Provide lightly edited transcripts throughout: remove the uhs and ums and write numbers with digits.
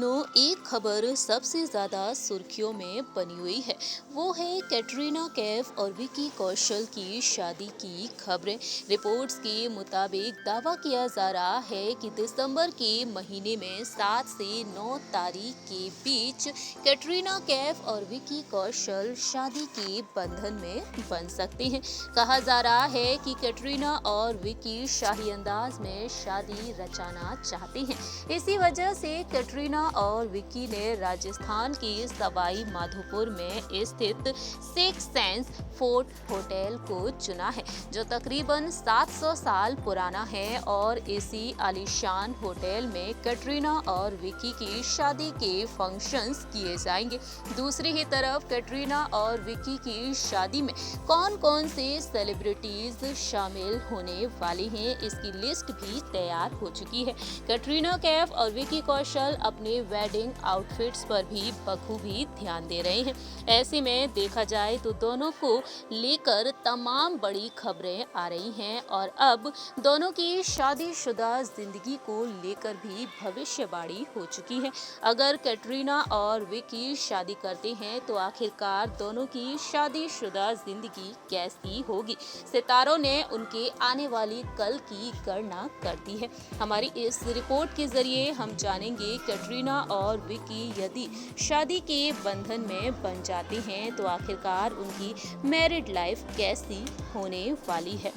दिनों एक खबर सबसे ज्यादा सुर्खियों में बनी हुई है। वो है कैटरीना कैफ और विकी कौशल की शादी की खबरें। रिपोर्ट्स के मुताबिक दावा किया जा रहा है कि दिसंबर के महीने में 7 से 9 तारीख के बीच कैटरीना कैफ और विकी कौशल शादी के बंधन में बन सकते हैं। कहा जा रहा है कि कैटरीना और विकी शाही अंदाज में शादी रचाना चाहते हैं। इसी वजह से कैटरीना और विकी ने राजस्थान की सवाई माधोपुर में स्थित सिक्स सेंस फोर्ट होटल को चुना है, जो तकरीबन 700 साल पुराना है। और इसी आलीशान होटल में कैटरीना और विकी की शादी के फंक्शंस किए जाएंगे। दूसरी ही तरफ कैटरीना और विकी की शादी में कौन कौन से सेलिब्रिटीज शामिल होने वाले हैं, इसकी लिस्ट भी तैयार हो चुकी है। कैटरीना कैफ और विकी कौशल अपने वेडिंग आउटफिट्स पर भी बखूबी ध्यान दे रहे हैं। ऐसे में देखा जाए तो दोनों को लेकर तमाम बड़ी खबरें आ रही हैं और अब दोनों की शादीशुदा जिंदगी को लेकर भी भविष्यवाणी हो चुकी है। अगर कैटरीना और विकी शादी करते हैं तो आखिरकार दोनों की शादीशुदा जिंदगी कैसी होगी, सितारों ने उनके आने वाली कल की गणना कर दी है। हमारी इस रिपोर्ट के जरिए हम जानेंगे कैटरीना और विकी यदि शादी के बंधन में बन जाते हैं तो आखिरकार उनकी मैरिड लाइफ कैसी होने वाली है।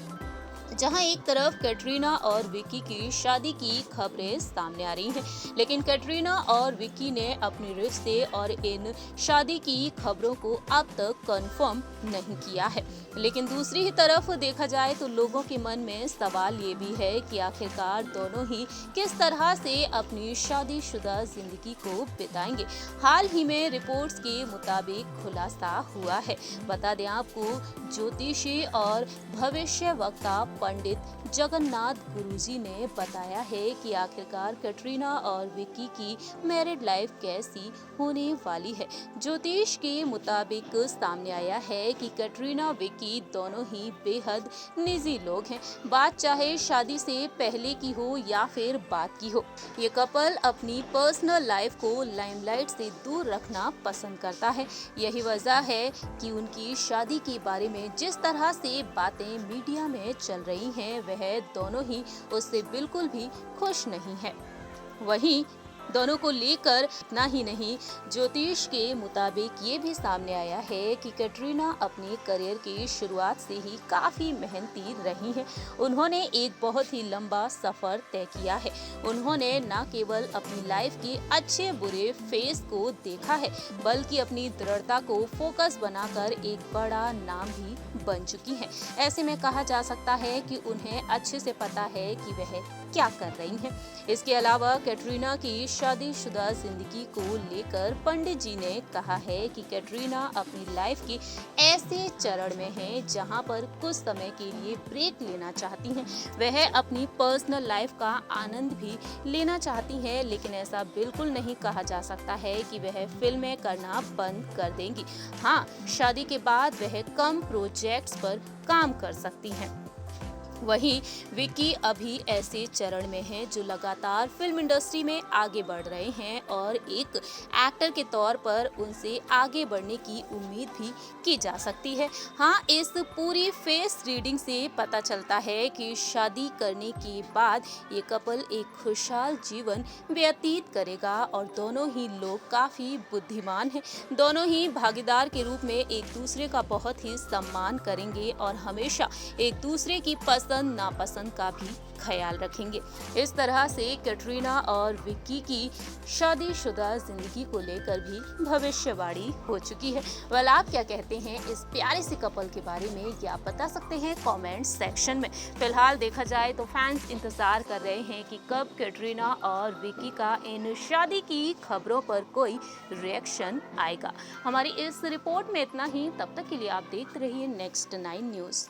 जहां एक तरफ कैटरीना और विकी की शादी की खबरें सामने आ रही हैं, लेकिन कैटरीना और विकी ने अपने रिश्ते और इन शादी की खबरों को अब तक कंफर्म नहीं किया है। लेकिन दूसरी ही तरफ देखा जाए तो लोगों के मन में सवाल ये भी है कि आखिरकार दोनों ही किस तरह से अपनी शादीशुदा जिंदगी को बिताएंगे। हाल ही में रिपोर्ट्स के मुताबिक खुलासा हुआ है। बता दें आपको, ज्योतिषी और भविष्य वक्ता पंडित जगन्नाथ गुरुजी ने बताया है कि आखिरकार कैटरीना और विकी की मैरिड लाइफ कैसी होने वाली है। ज्योतिष के मुताबिक सामने आया है कि कैटरीना विकी दोनों ही बेहद निजी लोग हैं। बात चाहे शादी से पहले की हो या फिर बाद की हो, ये कपल अपनी पर्सनल लाइफ को लाइमलाइट से दूर रखना पसंद करता है। यही वजह है कि उनकी शादी के बारे में जिस तरह से बातें मीडिया में चल रही हैं, वह दोनों ही उससे बिल्कुल भी खुश नहीं है। वहीं दोनों को लेकर इतना ही नहीं, ज्योतिष के मुताबिक ये भी सामने आया है कि कैटरीना अपने करियर की शुरुआत से ही काफी मेहनती रही है। उन्होंने एक बहुत ही लंबा सफर तय किया है। उन्होंने न केवल अपनी लाइफ के अच्छे बुरे फेज को देखा है, बल्कि अपनी दृढ़ता को फोकस बनाकर एक बड़ा नाम भी बन चुकी हैं। ऐसे में कहा जा सकता है कि उन्हें अच्छे से पता है कि वह क्या कर रही हैं। इसके अलावा कैटरीना की शादीशुदा जिंदगी को लेकर पंडित जी ने कहा है कि कैटरीना अपनी लाइफ के ऐसे चरण में है जहां पर कुछ समय के लिए ब्रेक लेना चाहती हैं। वह अपनी पर्सनल लाइफ का आनंद भी लेना चाहती हैं, लेकिन ऐसा बिल्कुल नहीं कहा जा सकता है कि वह फिल्में करना बंद कर देंगी। हाँ, शादी के बाद वह कम प्रोजेक्ट्स पर काम कर सकती हैं। वहीं विकी अभी ऐसे चरण में है जो लगातार फिल्म इंडस्ट्री में आगे बढ़ रहे हैं और एक एक्टर के तौर पर उनसे आगे बढ़ने की उम्मीद भी की जा सकती है। हाँ, इस पूरी फेस रीडिंग से पता चलता है कि शादी करने के बाद ये कपल एक खुशहाल जीवन व्यतीत करेगा और दोनों ही लोग काफी बुद्धिमान हैं। दोनों ही भागीदार के रूप में एक दूसरे का बहुत ही सम्मान करेंगे और हमेशा एक दूसरे की पसंद नापसंद का भी ख्याल रखेंगे। इस तरह से कैटरीना और विक्की की शादीशुदा जिंदगी को लेकर भी भविष्यवाणी हो चुकी है। वेल, आप क्या कहते हैं इस प्यारे से कपल के बारे में, ये आप बता सकते हैं कमेंट सेक्शन में। फिलहाल देखा जाए तो फैंस इंतजार कर रहे हैं कि कब कैटरीना और विक्की का इन शादी की खबरों पर कोई रिएक्शन आएगा। हमारी इस रिपोर्ट में इतना ही। तब तक के लिए आप देखते रहिए नेक्स्ट 9 न्यूज़।